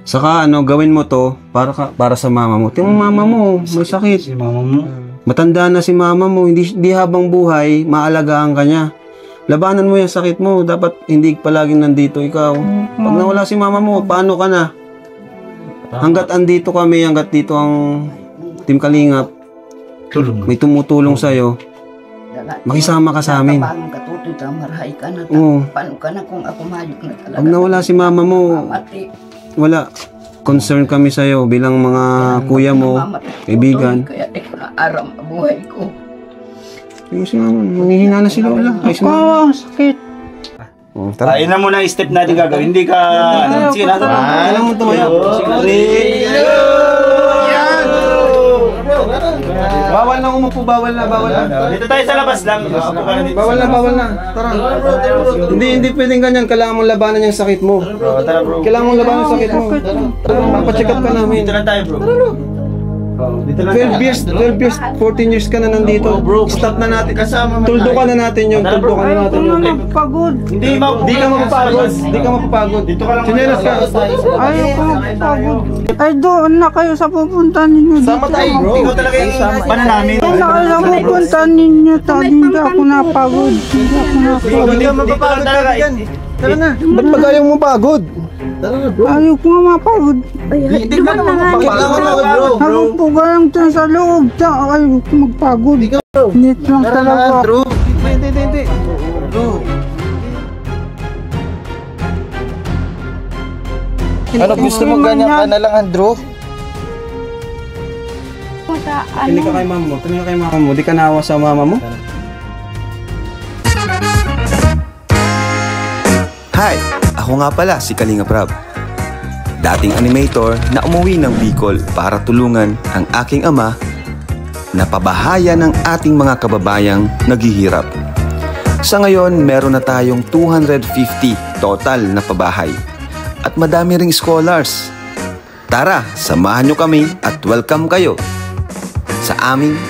Saka ano, gawin mo to para sa mama mo. Tingnan mo mama mo, may sakit. Si mama mo. Matanda na si mama mo, hindi habang buhay, maalagaan ka niya. Labanan mo yung sakit mo, dapat hindi palaging nandito ikaw. Pag nawala si mama mo, paano ka na? Hanggat andito kami, hanggat dito ang Team Kalingap, may tumutulong sa'yo, makisama ka sa amin. Oo. Paano ka na kung ako mahayok na talaga? Pag nawala si mama mo, wala. Concern kami sa'yo bilang mga kuya mo, kaibigan. Kaya di ko na aram ang buhay ko. Ayun si mama, manghihina na si Lola. Ay, si mama. Sakit. Oh, tara. Ayun na muna yung step natin gagawin. Hindi ka... Sige, nasa na. Kailangan mo tumaya. Bawal na umupo, bawal na. Dito tayo sa labas lang. Bawal na. Tara. Hindi pwedeng ganyan. Kailangan mong labanan yung sakit mo. Tara bro. Kailangan mong labanan yung sakit mo. Papacheck up ka namin. Dito lang tayo bro. Dito lang 12 years, 14 years ka na nandito. Stop na natin. Tuldukan na natin yun. Tuldukan na natin yun. Pagod. Hindi ka mapapagod. Dito ka lang. Sinelas ka. Ayaw ko magpagod. Ay, doon na kayo sa pupunta ninyo. Sama tayo bro. Ikaw talaga yung sama namin. Doon na kayo sa pupunta ninyo. Hindi ako napagod. Hindi ka mapapagod talaga. Tara na. Ba't pag ayaw mo pagod? Ayaw ko nga mapagod. Hindi ka naman mapapagod bro. Habang po galang dyan sa loob. Ayaw ko magpagod. Net lang talaga. Hindi. Ano, gusto mo ganyan ka na lang, Andrew? Hindi ka kay mama mo. Di ka naawa sa mama mo? Hi! Ako nga pala si Kalingap Rab. Dating animator na umuwi ng Bicol para tulungan ang aking ama na pabahayan ng ating mga kababayang naghihirap. Sa ngayon, meron na tayong 250 total na pabahay at madami ring scholars. Tara, samahan nyo kami at welcome kayo sa aming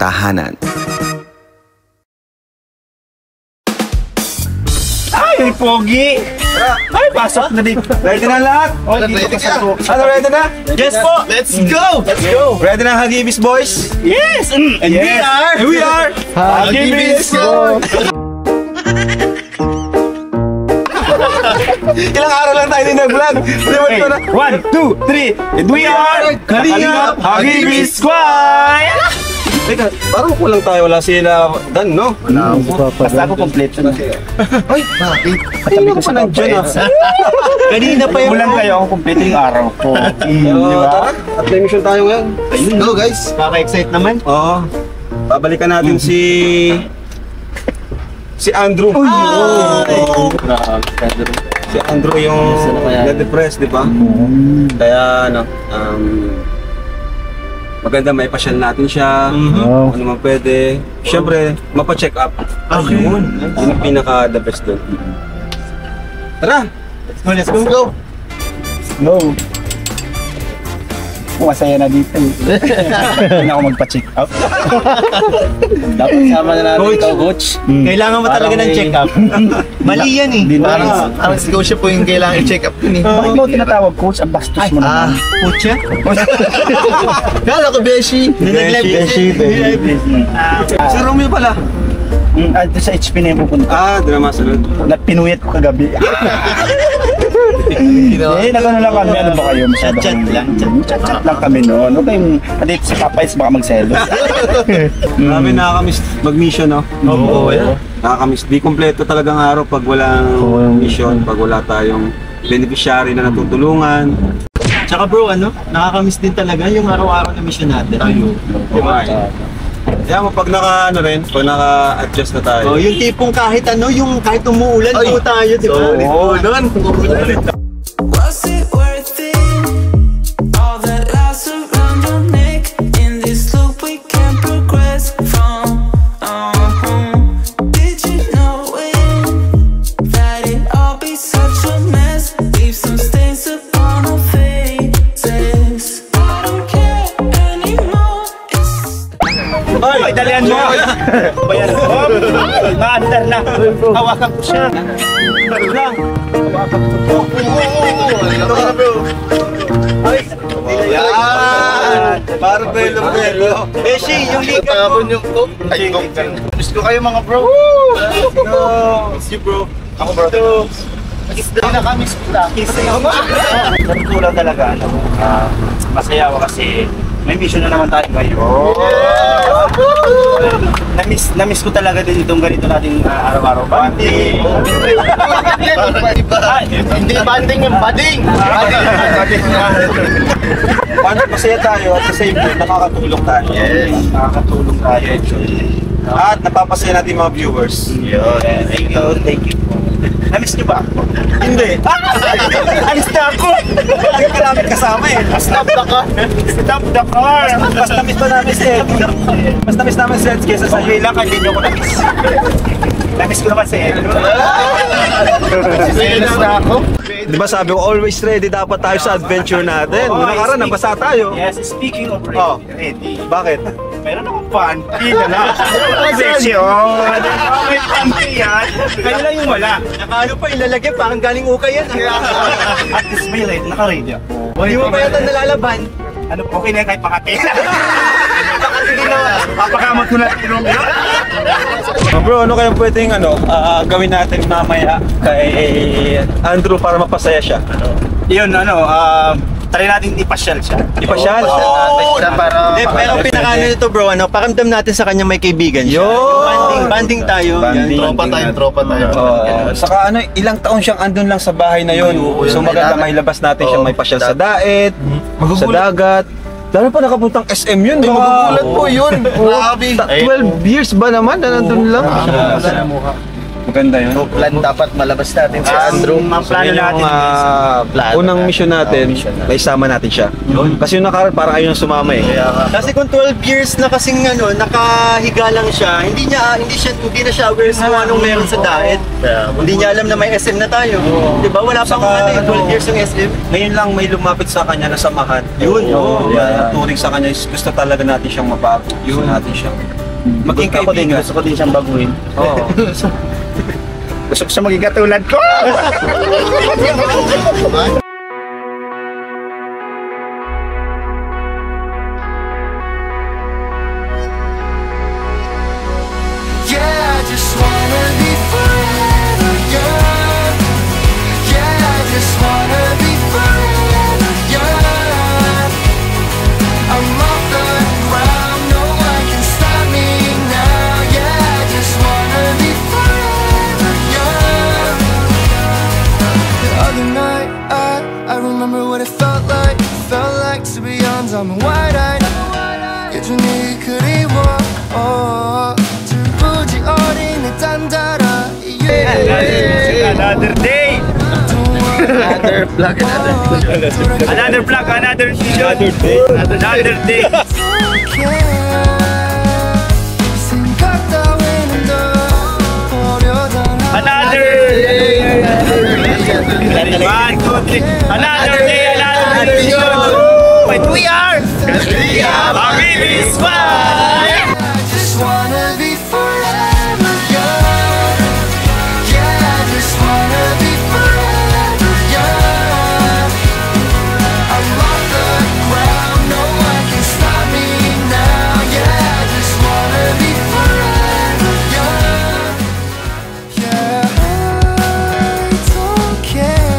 tahanan. Ay, pogi! Ay, pasok na dito. Ready na lahat? Ano, ready na? Yes po! Let's go! Ready na Hagibis boys? Yes! And we are Hagibis ko! Ilang araw lang tayo din nag-vlog. 1, 2, 3. And we are Kalingap Hagibis Squad! Teka, parang kulang tayo. Wala sila Dan, no? Basta ako complete na. Ay, bakit? Kanina ko pa nandiyan Kanina pa yung kulang kayo. Ako complete yung araw ko. Tara, at may mission tayo ngayon. Go guys! Kaka-excite naman. Oo. Babalikan natin si Andrew. Si Andrew yung na-depressed, di ba? Kaya ano, maganda may pasyal natin siya, kung ano man pwede. Siyempre, mapa-check up. Yun yung pinaka-the best doon. Tara! Let's go! No! Masaya na dito eh. Hindi na ako magpa-check up. Dapat sama na natin ikaw, coach. Kailangan mo talaga ng check up. Mali yan eh. Parang si coach po yung kailangan i-check up yun eh. Bakit mo tinatawag coach? Ang bastos mo naman. Coach yan? Kala ko Beshi. Beshi. Si Romeo pala. Ito sa HP na yung pupunta. Drama salon. Pinuyat ko kagabi. Nagano lang kami, ano ba kayo? Chat lang kami noon. Huwag kayong, dito si Papay's baka magselos. Grabe, nakakamiss mag-mission, no? Oo. Nakakamiss. Di kompleto talagang araw pag walang mission, pag wala tayong beneficiary na natutulungan. Tsaka bro, nakakamiss din talaga yung araw-araw na mission natin. Kaya mo pag pag naka-adjust na tayo. Yung tipong kahit kahit umuulan po tayo, di ba? Oo, doon. Was it worth it? All that lasts around your neck. In this loop we can't progress from. Did you know it? That it all be such a mess. Leave some stains upon our faces. I don't care anymore. Ay, dalihan mo! Bayan mo! Maandar na! Hawakan ko siya! Hawakan ko siya! Hawakan ko siya! Parang belo-belo. Eh, yung liga Tapon yung cook. Ay, cook. Miss ko kayo mga bro. Miss you, bro. Ako bro. Hindi na kami sila. Kulang talaga, ano. Masaya ako kasi may mission na naman tayo ngayon. Na-miss ko talaga din itong ganito nating araw-araw. Banding! Hindi banding yung bading. Paano masaya tayo at sa same time nakakatulong tayo. Yes. Nakakatulong tayo. At napapasaya natin yung mga viewers. Thank you. Na-miss niyo ba ako? Hindi. Alis na ako! Lagi ka namin kasama eh. Stop the car. Stop the car! Mas na-miss pa namin si Ed. Mas na-miss namin si Ed kesa sa iyo. Lang, hindi niyo ko na-miss. Na-miss ko naman si Ed. Serious na ako. Di ba sabi ko, always ready dapat tayo sa adventure natin. Nung nakaraan, nabasa tayo. Yes, speaking of Oh. ready. Bakit? Meron akong panty na lang. Session! May panty yan. Kayo lang yung wala. Ano pa ilalagyan? Parang galing ukay yan. At least may ready. Naka-ready ako. Hindi mo pa yata nalalaban. Ano, okay na yan kahit Makati. Makati din na. Papakamot ko na yung Bro, ano kayang pwedeng gawin natin mamaya kay Andrew para mapasaya siya? Yun, try natin ipasyal siya. Ipasyal? Para Pero pinakaano nito bro, pakiramdam natin sa kanya may kaibigan siya. Banding tayo. Tropa tayo. Saka ilang taon siyang andun lang sa bahay na yun. So maganda mailabas natin siya, may pasyal sa daet, sa dagat. Lalo pa nakapuntang SM yun. Magugulat po yun. Grabe. 12 years ba naman na nandun lang? Maganda yun. So plan dapat malabas natin si Andrew. Ang plano natin. Unang mission natin, naisama natin siya. Kasi yung nakaraan parang ayaw nang sumama eh. Kasi kung 12 years na kasing nakahiga lang siya, hindi na siya aware sa anong meron sa diet. Hindi niya alam na may SM na tayo. 'Di ba? Wala pang 12 years ng SM. Ngayon lang may lumapit sa kanya na samahan. Yun. Ang turing sa kanya is gusto talaga natin siyang mabago. Gusto natin siyang maging kaibigan. Gusto ko din siyang baguhin. Oo. Gusto ko siya maging katulad ko! Yeah, I just wanna be forever young. Yeah, I just wanna be forever young. I'm off the ground, no one can stop me now. Yeah, I just wanna be forever young. The other night, I remember what it felt like. Felt like to be on wide-eyed. 예전에 그리워. 불붙이 어린 내 딴따라. Another day! Another vlog. Another vlog, another video. Another day. Another One, two, three. Another day, another video. But we are Bagay Squad. I just wanna be forever young. Yeah, I just wanna be forever young. I'm off the ground, no one can stop me now. Yeah, I just wanna be forever young. Yeah, I don't care.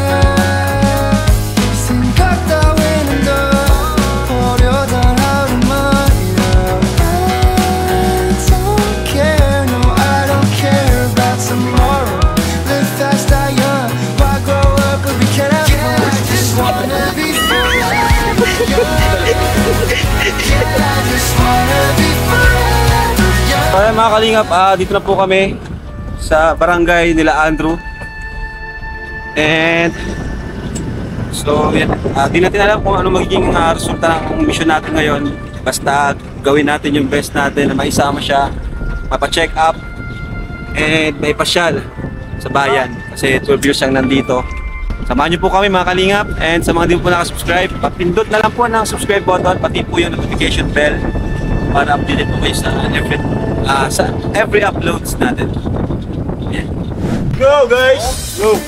생각 따위는 더 버려던 하루만이야. I don't care, no, I don't care about tomorrow. Live fast, die young. Why grow up if we can't have fun? I just wanna be forever young. Yeah, I just wanna be forever young. Alright mga kalingap, dito na po kami sa barangay nila Andrew. And so yan, di natin alam kung ano magiging resulta ng mission natin ngayon. Basta gawin natin yung best natin na maisama siya, mapacheck up, and may pasyal sa bayan. Kasi 12 years siyang nandito. Samahan niyo po kami mga kalingap, and sa mga di po nakasubscribe, pindot na lang po ng subscribe button, pati po yung notification bell para updated po kayo sa every uploads natin. Yeah. Go guys! Go!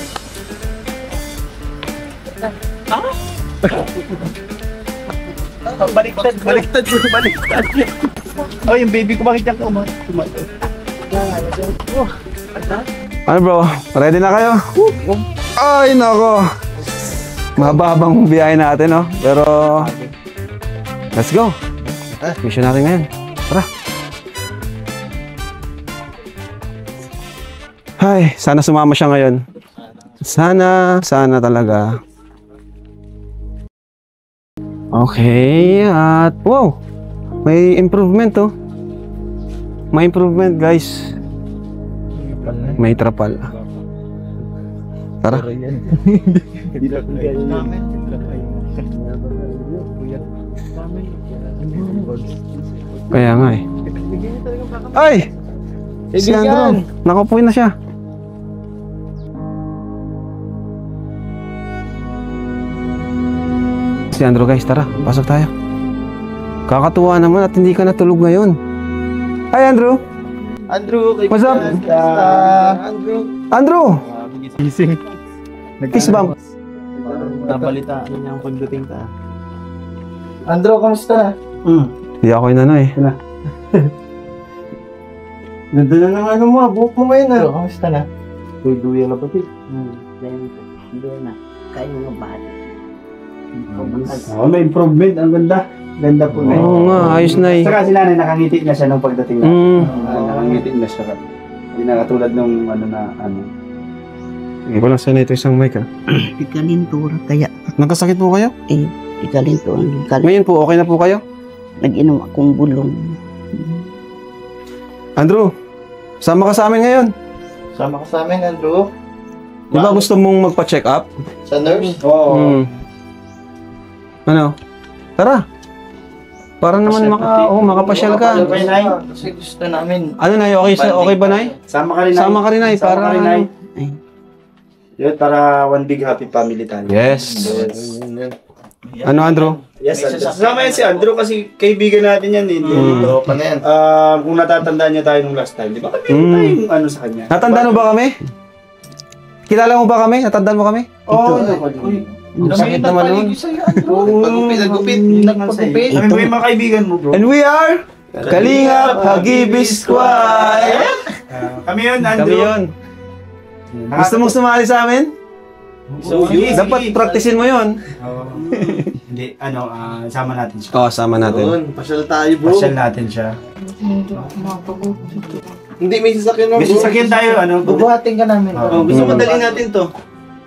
Baliktad bro, baliktad. Oh, yung baby ko bakit yan Ano bro? Ready na kayo? Ay, nako. Mahabang biyahe natin, no? Pero, let's go. Mission natin ngayon. Tara. Ay, sana sumama siya ngayon. Sana talaga. Okay, at wow. May improvement, oh. May improvement, guys. May trapal. Tara. Kaya nga eh. Ay! Si Andrew, nakaupo na siya. Si Andrew guys, tara, pasok tayo. Kakatuwa naman at hindi ka natulog ngayon. Hi Andrew! Andrew, What's up? Andrew! Gising. Kiss bump. Nabalita niya ang pagdating ta. Andrew, kamusta? Hindi ako inano eh. Ganda na ng ano mo, buhok mo ngayon ah. Kamusta na? Duya na pati. Hindi na. Kayo nga bata. Oh, may improvement. Ang ganda. Ganda po na. Oo nga, ayos na eh. Saka si nanay nakangiti na siya nung pagdating na. Nakangiti na siya. Hindi na katulad nung ano na ano. Hindi ko lang sana ito isang mic ah. Ikalintura kaya. Nagkasakit po kayo? Ikalintura. Ngayon po, okay na po kayo? Nag-inom akong bulong. Andrew, sama ka sa amin ngayon. Sama ka sa amin, Andrew. Di ba gusto mong magpa-check up? Sa nurse? Oo. Ano? Tara. Para naman makapasyal ka. Kasi gusto namin. Ano Nay, okay ba Nay? Sama ka rin, Nay. Sama ka rin Nay, Sama para ka rin, Nay. Ay. Yun, para one big happy family tayo. Yes. Ano Andrew? Yes, kasama yan si Andrew kasi kaibigan natin yan eh. Tropa na yan. Kung natatandaan niya tayo nung last time, di ba? Kami tayong ano sa kanya. Natandaan mo ba kami? Kilala mo ba kami? Natandaan mo kami? Oo. Sakit naman nun. Nagupit. Kami ba yung mga kaibigan mo, bro? And we are Kalingap Hagibis Squad. Kami yun, Kami Andrew. yun. Gusto mong sumali sa amin? So, Dapat praktisin mo yun. Hindi, sama natin siya. Oo, sama natin. Pasyal tayo, bro. Pasyal natin siya. Hindi, may sasakyan na, May sasakyan tayo, Bubuhatin ka namin. gusto mo dalhin natin to?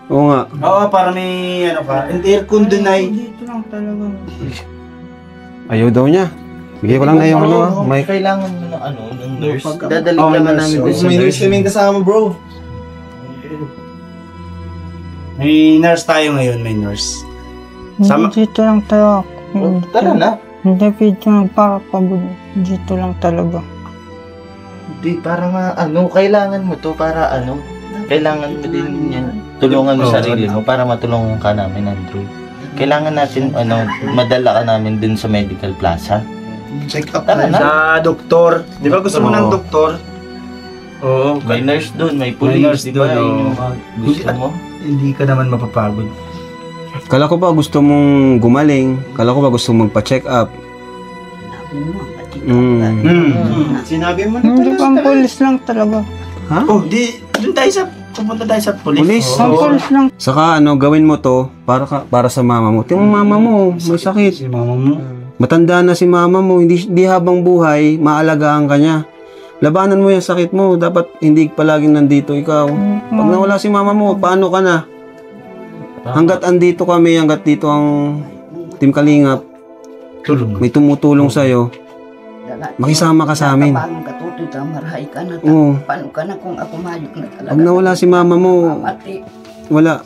Oo nga. Oo, para may ka. And aircon dun ay. Dito lang talaga. Ayaw daw niya. Bigay ko lang na yung ano. May... Kailangan mo ng nurse. Dadalhin Oh, naman nurse. namin Oh, dun sa may nurse. nurse kasama, bro. May nurse tayo ngayon, may nurse. Sama. Dito lang talaga. Tara na. Hindi dito lang pakakabul. Dito lang talaga. Hindi, para kailangan mo to para kailangan mo din yan. Tulungan mo sarili mo para matulungan ka namin, Andrew. Kailangan natin, madala ka namin dun sa medical plaza. Check up Tara na. sa doktor. Di ba gusto mo ng doktor? Oo. May nurse dun, may May police, nurse di ba? dun, Yun oo. yung mga gusto mo. Hindi ka naman mapapagod. Kala ko ba gusto mong gumaling? Kala ko ba gusto mong magpa-check up? Sinabi mo na Hindi pala. pang pulis lang talaga. Oh, dun tayo pumunta tayo sa police. Police? Pang pulis lang. Saka gawin mo to para sa mama mo. Tingnan mo mama mo, may sakit. Si mama mo. Matanda na si mama mo, hindi habang buhay, maalagaan ka niya. Labanan mo yung sakit mo, dapat hindi palaging nandito ikaw. Pag nawala si mama mo, paano ka na? Hanggat andito kami, hanggat dito ang Team Kalingap, Tulong. may tumutulong sa'yo, makisama ka sa amin. Paano ka tutoy ka, marahay ka na. Oo. Paano ka na kung ako mayok na talaga. Pag nawala si mama mo, Mamati. wala.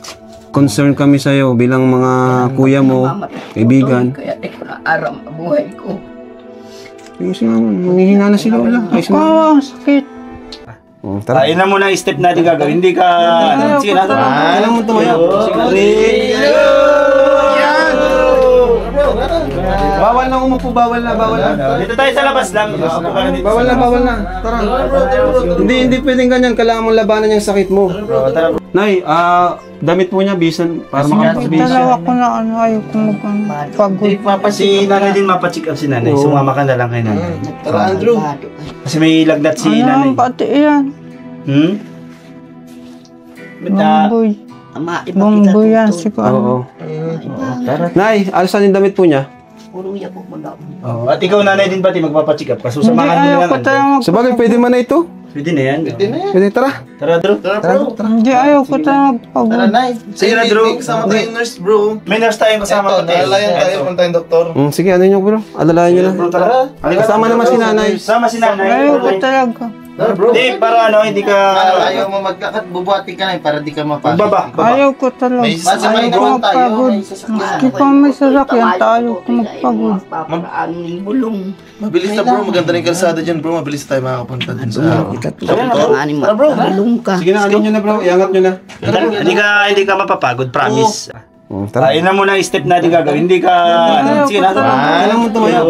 Concern kami sa'yo bilang mga kuya mo, kaibigan. Kaya di ko na aram ang buhay ko. Yung si mama, manghihina na si Lola. Ay, si mama. Sakit. Oh, tara. Ayun na muna yung step natin gagawin. Hindi ka... Sige na. Kailan mo tumayo? Bawal na umupo, bawal na. Dito tayo sa labas lang. Bawal na. Tara. Hindi pwedeng ganyan. Kailangan mong labanan yung sakit mo. Nay, damit mo niya, bisan, para makapagbisan. Dalawa ko na ano, ayoko magpagod. Si nanay din mapacheck up si nanay. Sumama ka na lang kay nanay. Tara, Andrew. Kasi may lagnat si Ano, nanay. pati yan. Bumboy. Bumboy yan, si Oo. Nay, alisan yung damit po niya. At ikaw nanay din pati magpapacheck up. Hindi, Kasusamahan mo na ayoko lang. talaga Sabagay, pwede man na ito. Pwede na yan. Pwede, tara. Tara, Drew. Hindi, ayoko talaga magpagod. Sige na, Drew. Kasama tayo yung nurse, bro. May nurse tayong kasama. Nalalayan tayo, punta yung doktor. Sige, ano nyo bro? Alalayan nyo na. Kasama naman si nanay. Sama si nanay. Ayoko talaga. Hindi, para ano, hindi ka... Ayaw mo magkakat, bubuhatin ka na para di ka mapasok. Baba. Ayoko talaga. May sasakyan Ayoko naman tayo, magpagod. may sasakyan. Maski pa may sasakyan tayo ko magpagod. Mabilis na bro, maganda na yung kalsada dyan bro. Mabilis tayo makakapunta dun sa... Sige na, ano nyo na bro? Iangat nyo na. Hindi ka mapapagod, promise. Tara. Ayun na muna yung step natin gagawin. Hindi ka... Sige na. Kailan mo tumayo?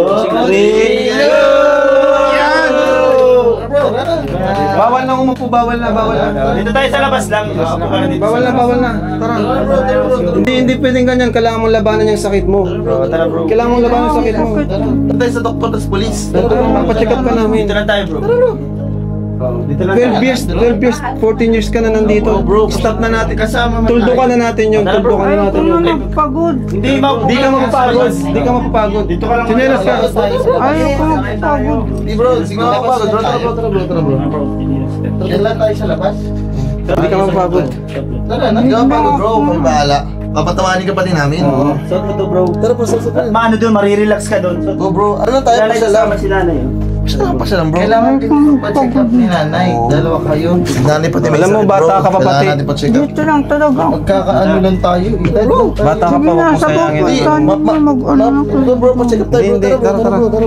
Bawal na umupo, bawal na. Dito tayo sa labas lang. Bawal na. Tara. Hindi pwedeng ganyan. Kailangan mong labanan yung sakit mo. Kailangan mong labanan yung sakit mo. Punta tayo sa doktor, tas polis. Pacheck up ka namin. Dito lang tayo, bro. Dito lang 12 years, 14 years ka na nandito. Stop na natin. Tuldo ka na natin yun. Ayoko magpagod. Hindi ka mapapagod. Dito ka lang. Sinelas ka. Ayoko magpagod. Hindi bro, sige na ako pagod. Tara bro. Yan lang tayo sa labas. Hindi ka mapapagod. Tara, nagkakapagod bro. Kung bahala. Papatawanin ka pa din namin. Suot mo to, bro. Tara bro, suot ka. Maano doon, marirelax ka doon. Go bro, ano lang tayo pa siya lang. Si nanay. Pa siya lang bro. Kailangan din pa-check up ni nanay. Dalawa kayo. Nanay pati may Alam mo, sakit, bata bro. ka pa pati. Kailangan natin pa-check up. Dito lang talaga. Magkakaano lang tayo. Bata ka Sige pa, na, huwag mo sa sayangin. pupuntahan mo mag-ano na ko. Bro, pa-check up tayo bro. Hindi, tara.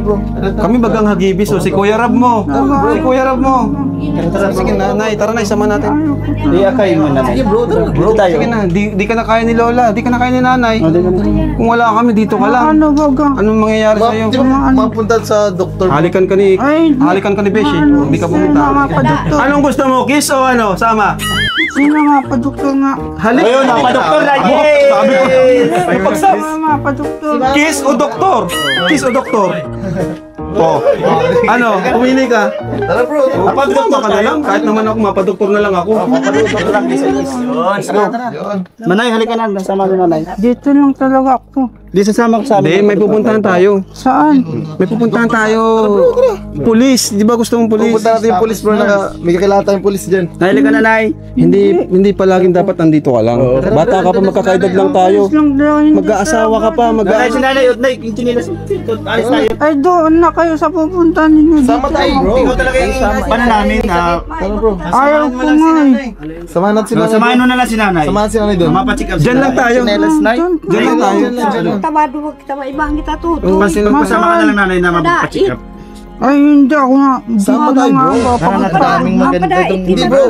bro. Kami bagang hagibis si Kuya Rab mo. Si Kuya Rab mo. Sige nanay, tara na, isama natin. Hindi akay mo, nanay. Sige bro, tara bro. Dito tayo. Sige na, di ka na kaya ni Lola, di ka na kaya ni nanay. Kung wala kami, dito ka lang. Ano baga? Anong mangyayari sa'yo? Di ba mapunta sa doktor? Halikan ka ni Beshi. Hindi ka Sino nga pumunta. pa doktor? Anong gusto mo? Kiss o ano? Sama? Sino nga pa doktor nga? Halik. Ayun, napadoktor na. Yay! Sabi ko. Sino nga pa doktor? Kiss o doktor? Kiss o doktor? Oh. Ano? Pumili ka? Tara bro. Mapadoktor ka na lang. Kahit naman ako, mapadoktor na lang ako. Manay, halika na. Sama ni nanay. Dito lang talaga ako. Di sasama ko sa Hindi, may pupuntahan tayo. Saan? May pupuntahan tayo. Pulis. Di ba gusto mong pulis? Pupunta natin yung polis bro. May kakilala tayong polis dyan. Halika na, nanay. Hindi palaging dapat nandito ka lang. Bata ka pa, magkakaedad lang tayo. Mag-aasawa ka pa, Nanay, si nanay, nay, yung chinilas. Alis tayo. Ay, doon na kayo sa pupuntahan ninyo. Sama tayo bro. Ikaw talaga yung paano namin. Tara bro. Ayaw ko nga eh. Samahan natin sila. Samahan mo na lang si nanay. Samahan sila doon. Mapacheck up. Diyan lang tayo. Diyan lang tayo. Tamado kita maibang kita to. Pasama ka na lang nanay na mapacheck up. Ay, hindi ako nga. Sama tayo bro. Daming maganda doon. Hindi bro.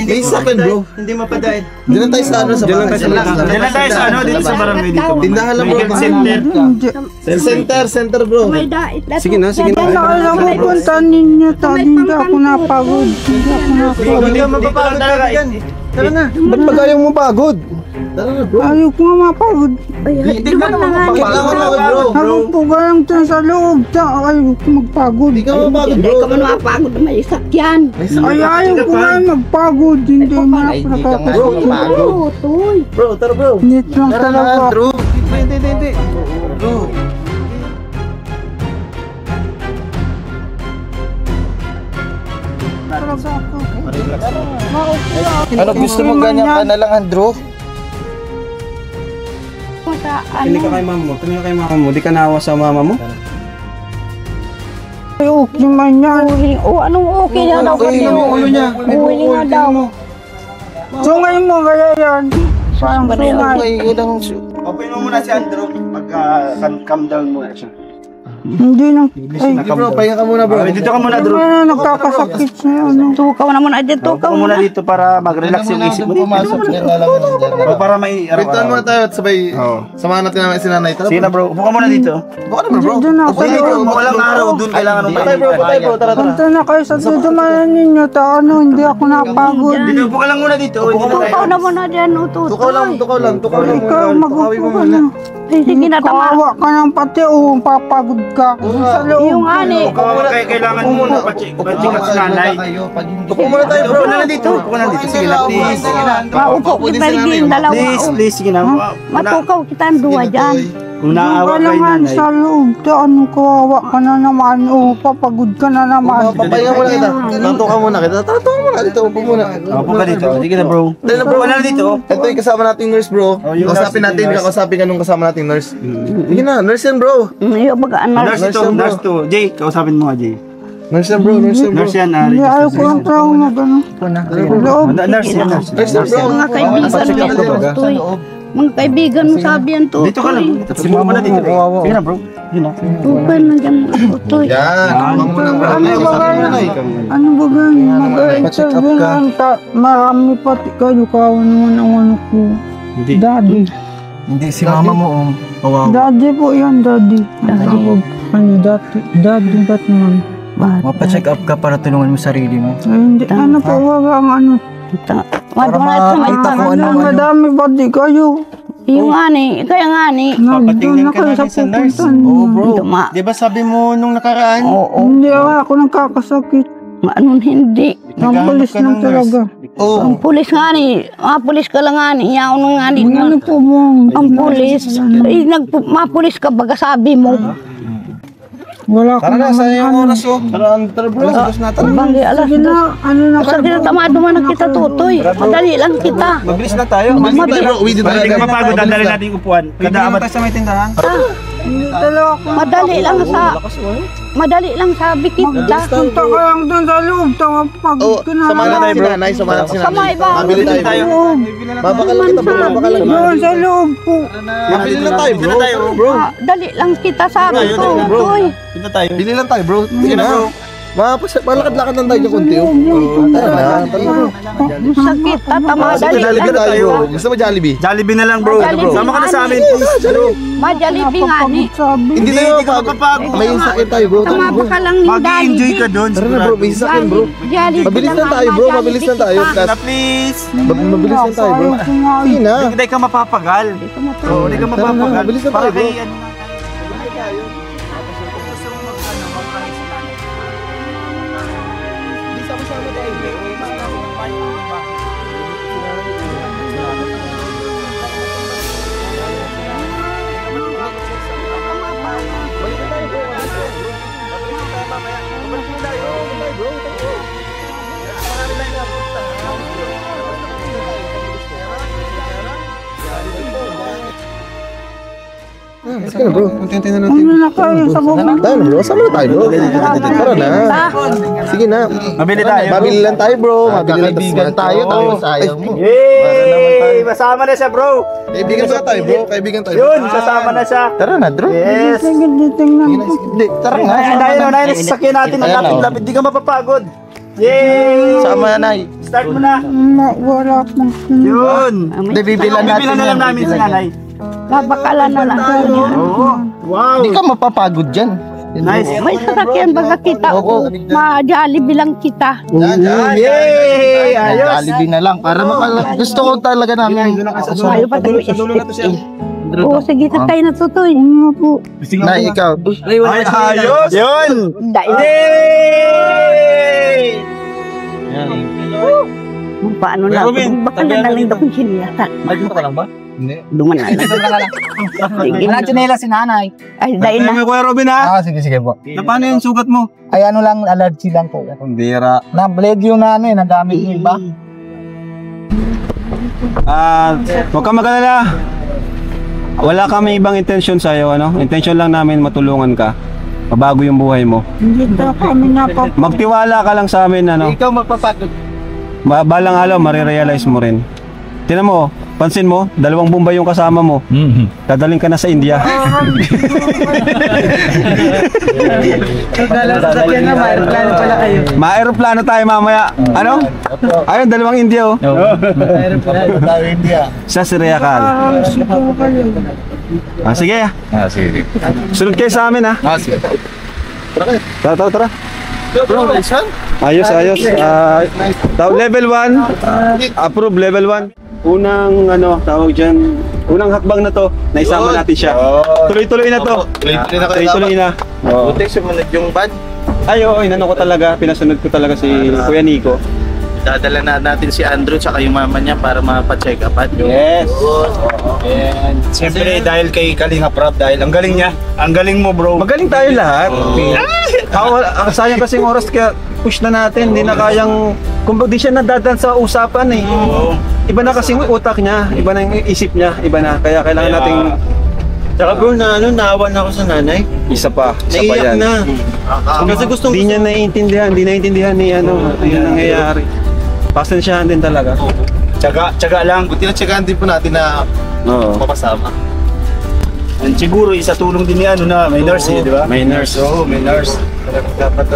May sakit bro. Hindi mapadait. Diyan lang tayo sa ano sa Diyan lang bahay. tayo sa Diyan lang tayo sa ano, dito sa barangay dito. Tindahan lang bro. May center. Hindi. Center bro. May dait. Sige na. Diyan na kayo sa pupuntahan ninyo. Hindi ako napagod. Hindi ako napagod. Hindi ka mapapagod talaga. Tara na. Ba't pag ayaw mo pagod? Tara na bro. Ayaw ko nga mapagod. Hindi ka na mapapagod bro. Habang po kayang dyan sa loob. Ayaw ko magpagod. Hindi ka mapapagod bro. Hindi ka man mapagod na may sakyan. Ay, ayaw ko nga magpagod. Hindi mo Ay, di ka nga nakakapagod. mapagod. Oo, toy. Bro, tara bro. Nit lang talaga. Bro. Hindi. Bro. Ano gusto mo ganyan ka na lang, Andrew? Tingin ka kay mama mo. Tingin ka kay mama mo. Di ka naawa sa mama mo? Ay, okay man yan. Anong okay na daw Tingnan kasi? mo yung ulo niya. May Uwi bukol. nga daw. Tingnan mo. Sungay mo kaya yan. Parang sungay. Okay, ilang Open mo muna si Andrew. Mag-calm down muna siya. Hindi na. Ay, Bro, pahinga ka muna bro. Dito ka muna, hindi Drew. na nagkakasakit siya. Ano. Tukaw na muna dyan, tukaw Upo muna na. dito para mag-relax yung isip mo. Pumasok yan na lang yan dyan. O, para may Pintuan muna araw-araw. tayo at sabay samahan natin namin si nanay. Tara Sige na bro, upo ka muna dito. Buka na bro. Doon ako. Sige bro, walang araw dun kailangan mo Patay bro, patay bro. Tara, tara. Punta na kayo sa dudumanan ninyo. Ano, hindi ako napagod. Dito, upo ka lang muna dito. Hindi na tayo. Tukaw na muna dyan, ututoy. Tukaw lang. Ikaw, mag-upo ka na. Ay, sige na, tama. Kawawa ka ng pati o papagod ka. Sa loob. Yung ani. Kailangan mo pacheck ka sa nanay. Upo muna tayo bro. Upo ka na dito. Upo ka na dito. Sige na, please. Maupo kita rin dalawa. Please, sige na. Matukaw kita ang duwa dyan. Kung Yung naawa kay naman nanay. sa loob. Ano, kawawa ka na naman. O, papagod ka na naman. Papahinga muna kita. Tanto muna kita. Tanto ka muna dito. Upo muna. Upo ka dito. Sige na bro. Dahil bro, Upo na dito. ito yung kasama nating nurse bro. yung Kausapin nurse, natin, yung nurse. kakausapin ka nung kasama nating nurse. Sige na, nurse yan bro. Yung bagaan na. Nurse ito, nurse to. Jay, kausapin mo nga Jay. Nurse yan bro, nurse yan bro. Nurse yan, Hindi, ayaw ko ang trauma. Gano'n. Loob. Nurse yan, nurse. Nurse yan bro. Mga kaibigan mo, tutoy. Mga kaibigan mo sabi yan, tutoy. Dito ka lang. Upo ka na dito. Sige na bro. Sige na. Tutoy na dyan, tutoy. Yan, kumang muna bro. Ano ba ganyan? Ano ba ganyan? Mag-interview na ang marami pati kayo. Kawan naman ang ano ko. Daddy. Hindi, si mama mo, kawawa. Daddy po yan, daddy. Tawag ano, daddy ba't naman? Mapacheck up ka para tulungan mo sarili mo. Ay, hindi, ano po, wag ang ano. makita ko ano. Madami pati kayo. Yung ani, kaya nga ni. Nandun na kayo sa pupuntan. Oo, bro. Tuma. Di ba sabi mo nung nakaraan? Oo. Hindi ako nagkakasakit. Anong hindi? Ang pulis ka na ng talaga. Oo. Ang pulis nga ni. Mga pulis ka lang nga ni. Yaon nga ni. Ano po mo? Ang pulis. Ay, mapulis ka baga sabi mo. Wala ko naman ano. oh. Tara bro, alas na tara. Banggi alas Sige na, ano na Sa kayo. kinatama dumanak kita tutoy. Madali lang kita. Mabilis na tayo. Uwi tayo bro, uwi din tayo. Hindi ka mapagod, dadalhin natin yung upuan. Kada amat. sa may tindahan. Hindi talaga ako. Madali lang sabi kita. Punta ka lang doon sa loob. Pagod ka na. Samahan natin si nanay, samahan natin si Sa may nanay. ba? Mabili tayo bro. Babakalan kita bro, babakalan kita. Doon sa loob po. Mabili lang tayo bro. Dali lang kita sabi ko. Tutoy. Dito tayo. Bili lang tayo bro. Sige na. Malakad-lakad lang tayo kunti. Tara na, tara na bro. Sakit. Tatama. Sige, Dali Jollibee lang. tayo bro. Gusto mo Jollibee? Jollibee na lang bro. Jollibee. Sama ka na sa amin. Madalibi nga ni. Sabi. Hindi na yung mapapagod. May sakit tayo bro. Tara Tama bro. pa ka lang ni Mag-enjoy ka doon. Tara na bro, may sakit bro. Mabilis lang tayo bro, mabilis lang tayo. Na please. Mabilis lang tayo bro. Sige na. Hindi ka mapapagal. Oo, hindi ka mapapagal. mabilis na Para tayo, bro. kay ano. Sige na bro. Unti-unti na natin. Ano na kayo sa bubong? Tayo na bro, sama na tayo bro. Tara na. Sige na. Mabili tayo. Mabili lang tayo bro. Mabili lang Kaibigan tayo, tapos ayaw mo. Yay! Masama na siya bro. Kaibigan ba tayo bro? Kaibigan tayo. Yun, sasama na siya. Tara na, Drew. Yes. Sige, tingnan ko. Hindi, tara nga. Unahin na sasakyan natin. Ang Ayan, oh. lapit-lapit. Di ka mapapagod. Yay! Sama na, Nay. Start mo na. Wala akong Yun. Hindi, bibilan natin Bibilan na lang yan. namin si nanay. Babakalan na lang niya. Wow. Hindi ka mapapagod dyan. Nice. May sasakyan baga kita. Ma-Jollibee lang kita. Yay! Ayos. Jollibee na lang. Para gusto ko talaga namin. Ayaw pa tayo Oo, sige, sakay na tutoy. Ano po? Nay, ikaw. Ay, ayos. Yun. Dahil. Yay! Paano na? Baka na lang daw kung sinilatan. Nagpunta ka lang ba? Duman na lang. Sige. Wala chinela si nanay. Ay, dahil na. Kuya Robin ha? Sige po. Na paano yung sugat mo? Ay ano lang, allergy lang po. Bira. Na-bled yung ano eh, nagamit yung iba. Huwag kang mag-alala. Wala kami ibang intensyon sa'yo, ano? Intensyon lang namin matulungan ka. Mabago yung buhay mo. Hindi na kami napapagod. Magtiwala ka lang sa amin, ano? Ikaw magpapagod. Balang araw, marirealize mo rin. Tinan mo, Pansin mo, 2 Bombay yung kasama mo. Dadaling ka na sa India. Sasakyan na, ma-aeroplano pala kayo. Ma-aeroplano tayo mamaya. Ano? Ayun, 2 India oh. Sa Siriakal. Sige. Sige. Sunod kayo sa amin ha. Sige. Tara. Ayos. Level 1. Approve level 1. Unang tawag dyan. Unang hakbang na to, naisama natin siya. Tuloy-tuloy na to. Tuloy-tuloy na. Buti sumunod yung bad. Ay, oo, inano ko talaga. Pinasunod ko talaga si Kuya Nico. Dadala na natin si Andrew tsaka yung mama niya para mapacheck up. Yes. And siyempre dahil kay Kalinga Prab, dahil ang galing niya. Ang galing mo, bro. Magaling tayo lahat. Sayang kasing oras kaya push na natin. Hindi na kayang, kung di siya nadadaan sa usapan eh. Iba na kasing utak niya, iba na yung isip niya, iba na. Kaya kailangan nating... Tsaka bro, naawan ako sa nanay. Isa pa Naiiyak yan. na. Kasi gustong Hindi niya naiintindihan ni yung nangyayari. Pasensyahan din talaga. Tsaga lang. Buti na tsagaan din po natin na mapasama. And siguro isa tulong din ni may nurse di ba? May nurse. May nurse.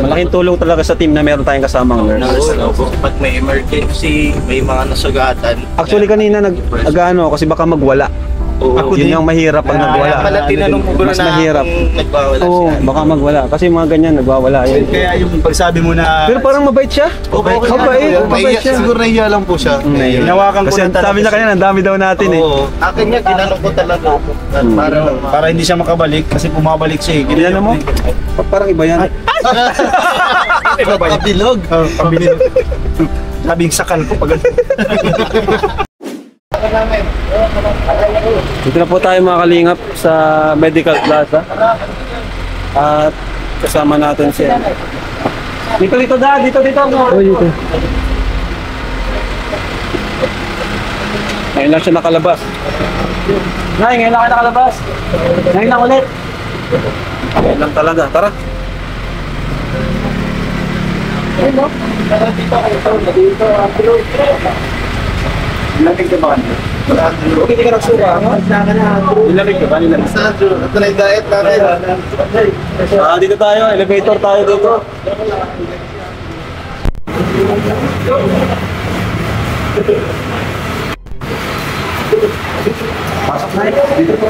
Malaking tulong talaga sa team na meron tayong kasamang nurse. Pag may emergency, may mga nasugatan. Actually kanina nag-ano kasi baka magwala. Yun yung mahirap pag nagwala. Kaya pala tinanong mo Mas mahirap. Nagwawala Oo, siya. baka magwala. Kasi mga ganyan, nagwawala yun. Kaya yung pagsabi mo na... Pero parang mabait siya. Mabait siya. Siguro nahiya lang po siya. Hinawakan ko Kasi lang talaga sabi niya kanina, ang dami daw natin eh. Akin niya, ginanong ko talaga. Para hindi siya makabalik kasi bumabalik siya eh. Ginano mo? Parang iba yan. Kabilog. Pabilig. Sabing sakal ko pag Dito na po tayo mga kalingap sa Medical Plaza. At kasama natin si Dito da, dito. Oh, dito. Ngayon lang siya nakalabas. Ngayon lang nakalabas. Ngayon lang ulit. Ngayon lang talaga, tara. Hello. Nilamig ka ba? Hindi ka nagsuka. Nilamig ka ba? Ito na yung diet natin. Dito tayo, elevator tayo dito. Pasok na dito po.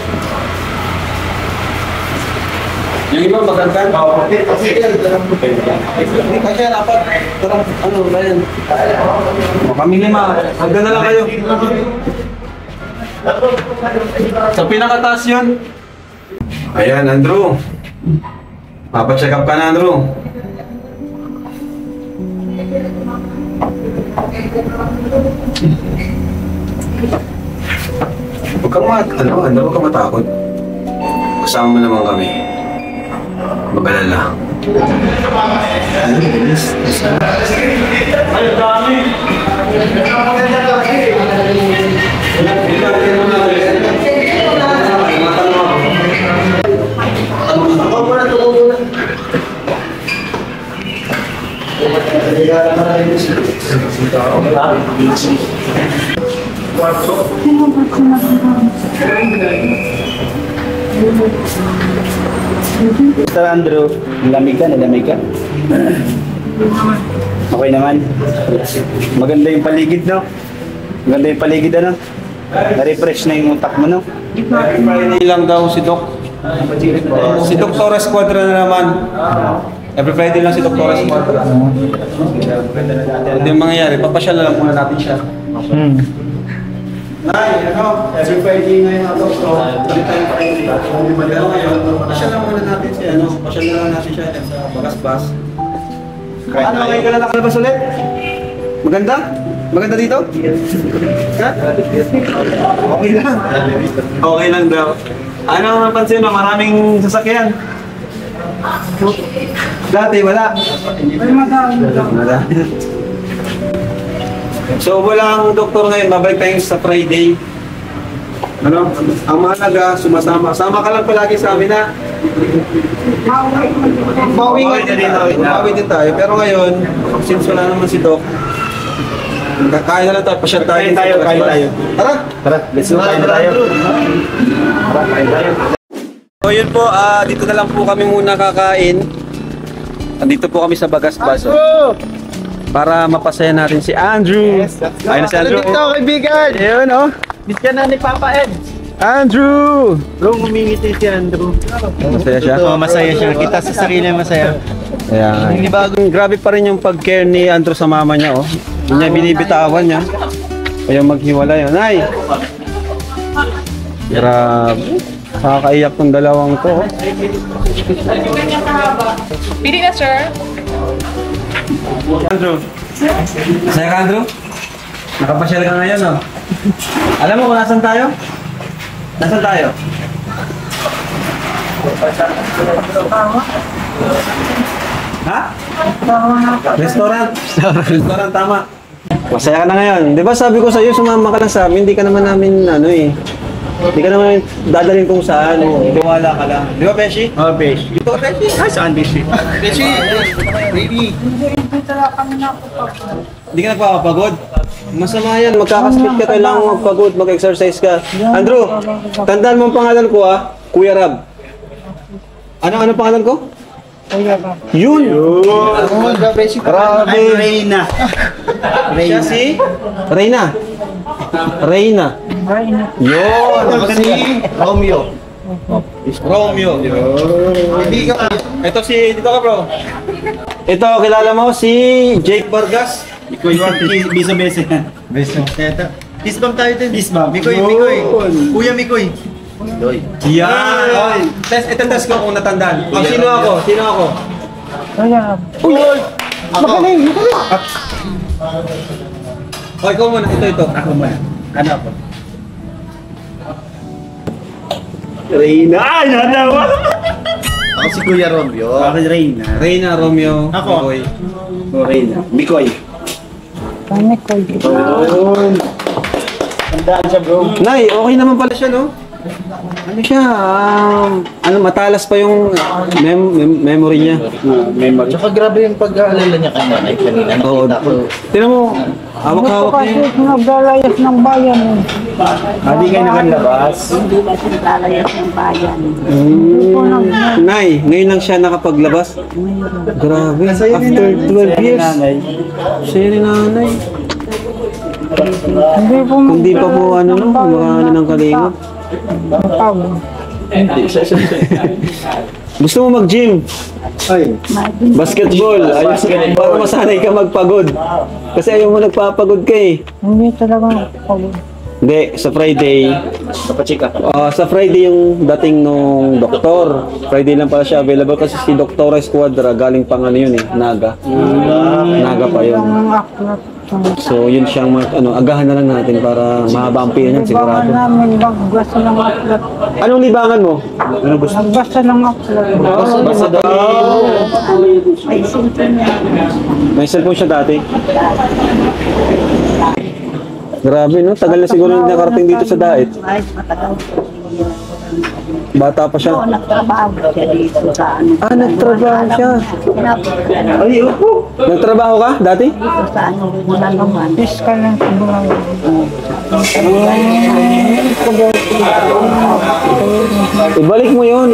Yung iba magandang kasi dapat ano ba yan? Kami 5. Maganda lang kayo. Sa pinakataas yun. Ayan, Andrew. Papacheck up ka na, Andrew. Huwag kang huwag kang matakot. Kasama mo naman kami. Magalala. Ay, dami! Sir Andrew, nilamig ka? Okay naman. Maganda yung paligid, no? Maganda yung paligid, ano? Na-refresh na yung utak mo, no? Friday lang daw si Doc. Si Dr. Esquadra na naman. Every Friday lang si Dr. Esquadra. Hindi yung mangyayari, papasyal na lang muna natin siya. Every Friday ngayon ako, so tuloy tayo pa rin. Pero ngayon, pasyal lang muna natin siya, pasyal na lang natin siya sa Bagasbas. Ano, ngayon ka na nakalabas ulit? Maganda? Maganda dito? Ha? Okay lang. Okay lang daw. Ano ang napansin mo? Maraming sasakyan. Dati wala. Wala. So wala ang doktor ngayon. Babalik tayo sa Friday. Ano? Ang mahalaga, sumasama. Sama ka lang palagi sa amin ha. Bawi din tayo. Pero ngayon, since wala naman si Doc, Kain na lang tayo, pasyal tayo. Kain tayo. Tara, let's go, kain na tayo. Tara, kain tayo. So yun po, dito na lang po kami muna kakain. Andito po kami sa Bagasbas. Para mapasaya natin si Andrew. Ayun na si Andrew. Dito, kaibigan! Ayun, oh. Miss ka na ni Papa Ed. Andrew! Bro, humingiti si Andrew. Masaya siya? Oo, masaya siya. Kita sa sarili masaya. Ayan. Grabe pa rin yung pag-care ni Andrew sa mama niya, oh. Hindi niya binibitawan niya. Kaya maghiwalay, oh. Nay! Grabe. Nakakaiyak tong dalawang to, oh. Pili na, sir. Andrew. Masaya ka, Andrew? Nakapasyal ka ngayon, oh. Alam mo kung nasan tayo? Nasan tayo? Ha? Restaurant. Restaurant, tama. Masaya ka na ngayon. Di ba sabi ko sa'yo, sumama ka lang sa amin, hindi ka naman namin, hindi ka naman dadalhin kung saan. Wala ka lang. Di ba, Beshi? Oh, Beshi. Dito, Beshi? Ay, saan Beshi? Beshi! Baby! Hindi ka nagpapagod? Masama yan. Magkakaspit ka, kailangan magpagod, mag-exercise ka. Andrew, tandaan mo ang pangalan ko, Kuya Rab. Ano pangalan ko? Yun! Grabe! Reyna. Siya si? Reyna. Reyna. Yun! Si Romeo. Romeo. Ito dito ka bro. Ito, kilala mo si Jake Vargas? Ikaw yung Biso-Bese. Beso. Bisbam tayo din. Bisbam. Mikoy. Kuya Mikoy. Yan! Test ko kung natandaan. Sino ako? Magaling. O, ikaw muna. Ito. Ako muna. Ano ako? Reyna. Ay, nanawa! Ako si Kuya Romeo. Ako Reyna. Reyna, Romeo. Ako. Boy. Reyna. Mikoy. Kami ko. Tandaan siya, bro. Nay, okay naman pala siya, no? Ano siya? Matalas pa yung memory niya. Memory. Tsaka grabe yung pag-aalala niya kay nanay kanina. Oo. Nakita ko. Tingnan mo, hawak-hawak Kasi niya. naglalayas ng bayan. Hindi kayo nakalabas. Hindi ba siya lalayas ng bayan? Nay, ngayon lang siya nakapaglabas. Grabe, after 12 years. Siya ni nanay. Hindi pa po mga ng kalingap. Gusto mo mag-gym? Basketball. Ayos, para masanay ka magpagod. Kasi ayaw mo nagpapagod ka eh. Hindi talaga pagod. Hindi, sa Friday. Sa Friday yung dating nung doktor. Friday lang pala siya available kasi si Doktora Esquadra galing pang yun eh, Naga. Naga pa yun. So yun siyang agahan na lang natin para mahaba ang pila niyan sigurado. Namin magbasa ng aklat. Anong libangan mo? Ano gusto? Magbasa ng aklat. Basta daw. May cellphone niya. May cellphone siya dati. Grabe no, tagal na siguro hindi nakarating dito sa Daet. Ay, matagal. Bata pa siya. Oo, nagtrabaho siya dito sa Nagtrabaho siya. Ay, opo. Nagtrabaho ka dati? Dito sa muna naman. Fiskal ng Subuhay. Ibalik mo yung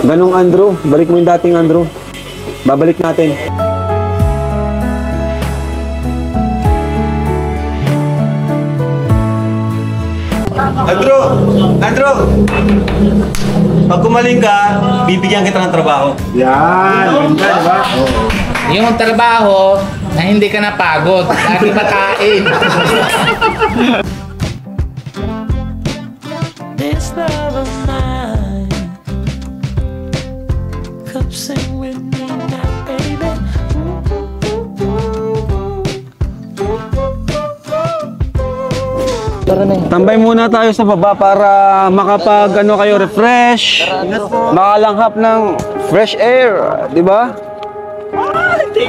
ganong Andrew. Balik mo yung dating Andrew. Babalik natin. Andrew! Pag gumaling ka, bibigyan kita ng trabaho. Yan. Ganda, diba? Yung trabaho na hindi ka napagod, lagi makain. This love of mine, come sing with me now, baby. Tambay muna tayo sa baba para refresh, makalanghap ng fresh air, di ba?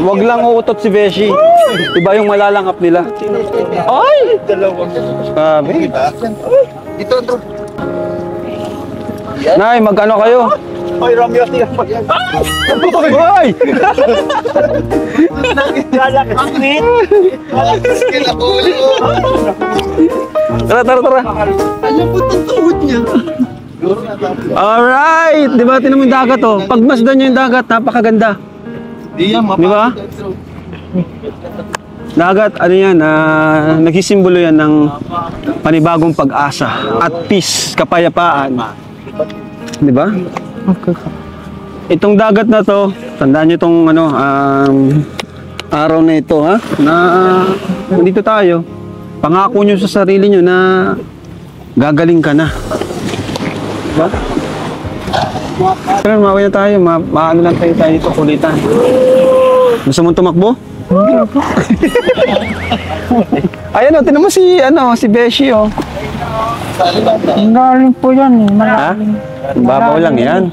Wag lang uutot si Beshi. Iba yung malalanghap nila. Ay! Sabi. Dito. Nay, magkano kayo? Oy, Romeo, tingnan mo yan. Hoy! Lalakas, sweet. Lalakas kila ulo. Tara. Alam mo, tutuod niya. Alright! Di ba, tinan mo yung dagat oh. Pagmasdan nyo yung dagat, napakaganda. Di yan, Di ba? Dagat, ano yan, nagsisimbolo yan ng panibagong pag-asa at peace, kapayapaan. Di ba? Itong dagat na to, tandaan nyo itong araw na ito, ha? Na nandito tayo. Pangako nyo sa sarili nyo na gagaling ka na. Diba? Pero mawin na tayo, maano lang tayo dito, kulitan. Gusto mong tumakbo? Ayan o, tinan mo si Beshi o. Galing po yan eh. Ha? Babaw lang yan.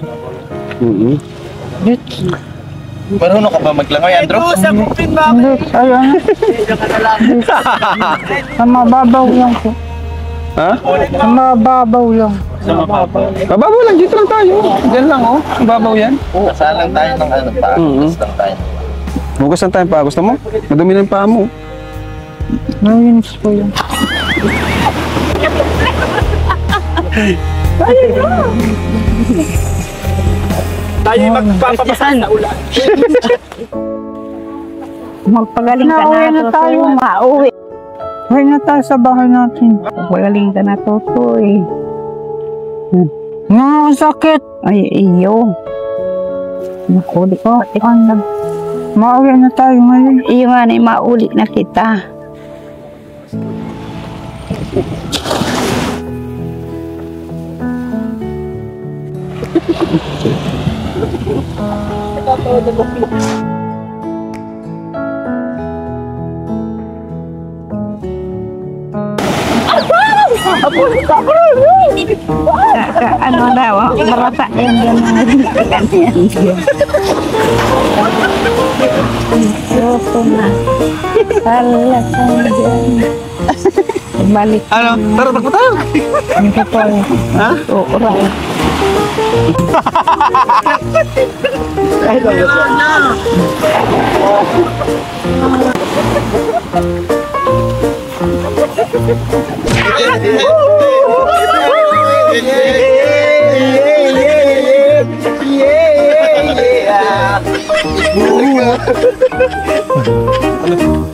Marunong ka ba maglangoy, Andrew? Hindi, ayun. Sa mababaw lang po. Ha? Sa mababaw lang. Babaw lang, dito lang tayo. Diyan lang o, babaw yan. Kasalang tayo ng paagas lang tayo. Bukas lang tayo pa. Gusto mo? Madumi ng paa mo. Nainis po yan. Tayo magpapabasa sa ulan. Magpagaling ka na. Nauwi na tayo. Mauwi. Uwi na tayo sa bahay natin. Magpagaling ka na, Totoy. Nakakasakit. Ay, iyo. Naku, di ko. Mauwi na tayo ngayon. Iyo nga na, mauli na kita. Ano daw, marasa yan yan. Soto na. Alas na dyan. Balik. Ano? Tara, takbo tayo. Ano ka po? Ha? Oo, right.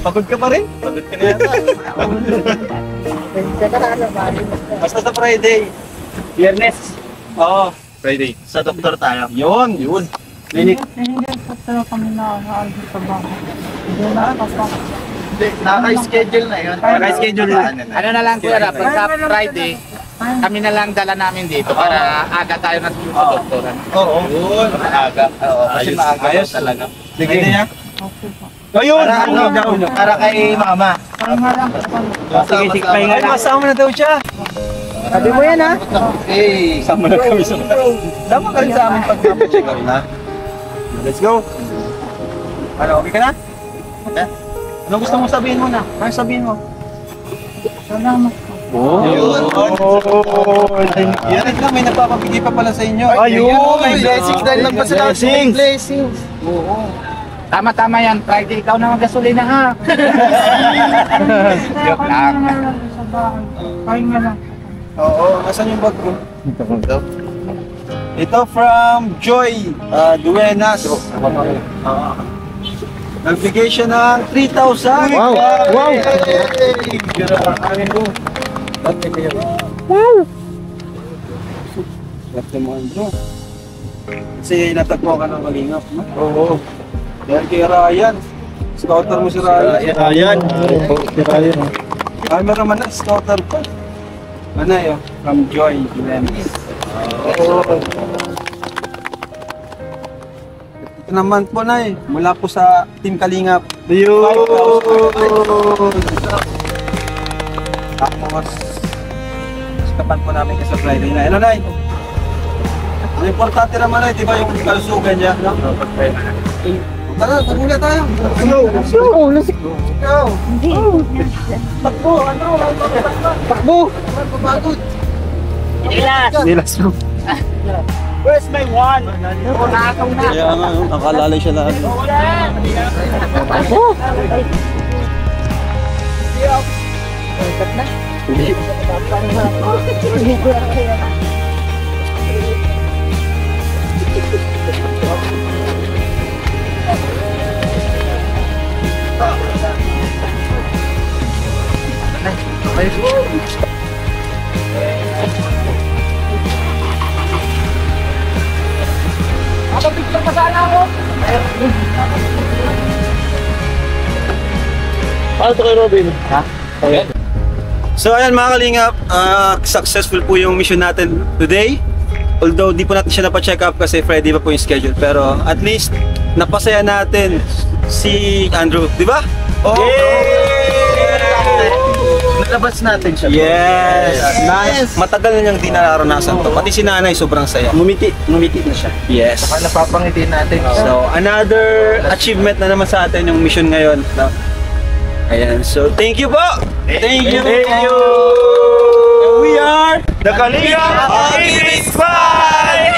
Pagod ka pa rin? Pagod ka na yata. Basta sa Friday. Biyernes. Oo, Friday. Sa doktor tayo. Yun. Clinic. Hindi po tayo kami nakakaano sa bahay. Hindi na Naka-schedule na yun. Naka-schedule na. Ano na lang kuya, pagka Friday, kami na lang dala namin dito para aga tayo na sa doktor. Oo. Yun. Aga. Oo, kasi maaga Ayos talaga. Sige niya. Ayun! Para kay mama. Sige, sige, pahinga lang. Masama na daw siya. Sabi mo yan, ha? Hey! Sama na kami sa Sama ka rin sa amin pag-check up na. Let's go. Ano, okay ka na? Ano gusto mo sabihin mo na? Ano sabihin mo? Salamat. Yan na, may nagpapabigay pa pala sa inyo. Ayun! May blessings dahil lang pa sa lahat. Blessings! Tama-tama yan, Friday, ikaw na magasolina ha. Joke lang. Sa bahay. Pahinga lang. Oo, asan yung bag ko? Ito from Joy Duenas. Nagbigay siya ng 3,000. Wow! Wow! Swerte mo, Andrew. Kasi natagpo ka ng malingap. Oo. Yan kay Ryan. Scouter mo si Ryan. Ryan. Meron naman na, scouter pa. Ano yun? From Joy Duenas. Ito naman po na mula po sa Team Kalingap. Ayun! Tapos, kapan po namin kasi Friday na. Ano na ang importante naman di ba yung kalusugan niya? Tara, tagula tayo. Let's go. Takbo, ano? Takbo. Pagod. Ilas. Nilas mo. Where's my one? Kaya nga, nakalalay siya lahat. So ayan mga kalingap, successful po yung mission natin today. Although di po natin siya napacheck up kasi Friday pa po yung schedule. Pero at least napasaya natin si Andrew, di ba? Oh! Nalabas natin siya. Yes! Nice! Matagal na niyang di nararanasan to. Pati si nanay sobrang saya. Ngumiti na siya. Yes! Saka napapangiti natin. So another achievement na naman sa atin yung mission ngayon. No? Ayan, so thank you po! Thank you! Thank you! We are The Kalingap Optimist Five!